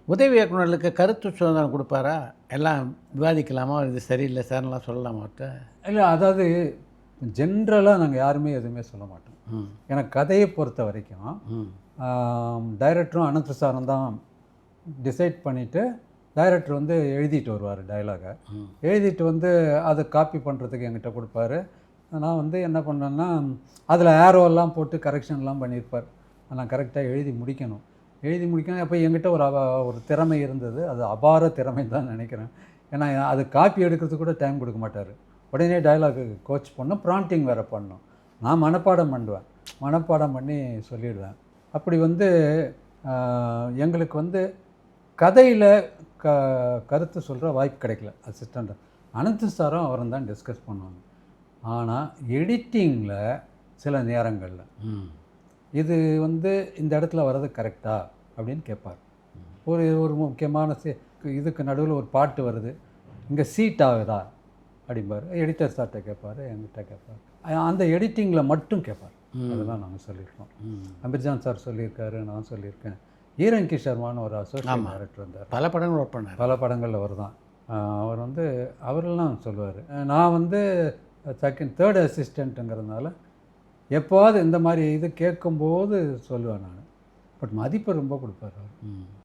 உதவி இயக்குனர்களுக்கு கருத்து சுதந்திரம் கொடுப்பாரா? எல்லாம் விவாதிக்கலாமா? இது சரியில்லை சார்லாம் சொல்லலாமா அவர்ட்ட? இல்லை, அதாவது ஜென்ரலாக நாங்கள் யாருமே எதுவுமே சொல்ல மாட்டோம். ம். ஏன்னா கதையை பொறுத்த வரைக்கும் ம். டைரக்டரும் அனந்த சாரும் தான் டிசைட் பண்ணிவிட்டு டைரக்டர் வந்து எழுதிட்டு வருவார் டைலாகை. ம். எழுதிட்டு வந்து அதை காப்பி பண்ணுறதுக்கு என்கிட்ட கொடுப்பாரு. நான் வந்து என்ன பண்ணேன்னா, அதில் ஏரோவெல்லாம் போட்டு கரெக்ஷன்லாம் பண்ணியிருப்பார். நான் கரெக்டாக எழுதி முடிக்கணும். அப்போ என்கிட்ட ஒரு திறமை இருந்தது. அது அபார திறமை தான் நினைக்கிறேன். ஏன்னா அது காப்பி எடுக்கிறதுக்கு கூட டைம் கொடுக்க மாட்டார். உடனே டயலாகு கோச் பண்ணோம், ப்ராம்ப்டிங் வேறு பண்ணோம். நான் மனப்பாடம் பண்ணுவேன், மனப்பாடம் பண்ணி சொல்லிடுவேன். அப்படி வந்து எங்களுக்கு வந்து கதையில் கருத்து சொல்கிற வாய்ப்பு கிடைக்கல. அசிஸ்டண்ட் அனந்த சாரும் அவரும் தான் டிஸ்கஸ் பண்ணுவாங்க. ஆனால் எடிட்டிங்கில் சில நேரங்களில் இது வந்து இந்த இடத்துல வர்றது கரெக்டா அப்படின்னு கேட்பார். ஒரு முக்கியமான இதுக்கு நடுவில் ஒரு பாட்டு வருது, இங்கே சீட் ஆகுதா அப்படிம்பார். எடிட்டர் சார்கிட்ட கேட்பார், என்கிட்ட கேட்பார். அந்த எடிட்டிங்கில் மட்டும் கேட்பார். அதெல்லாம் நாங்கள் சொல்லியிருக்கோம். அமிர்ஜான் சார் சொல்லியிருக்காரு, நான் சொல்லியிருக்கேன். ஈரங்கி சர்மான்னு ஒரு அசோசியேட் டைரக்டர் இருந்தார். பல படங்கள் ஒர்க் பண்ணார். பல படங்கள் அவர் தான். அவர் வந்து அவரெல்லாம் சொல்லுவார். நான் வந்து தேர்ட் அசிஸ்டண்ட்டுங்கிறதுனால எப்போவாது இந்த மாதிரி இது கேட்கும்போது சொல்லுவேன் நான். பட் மதிப்பு ரொம்ப கொடுப்பார் அவர்.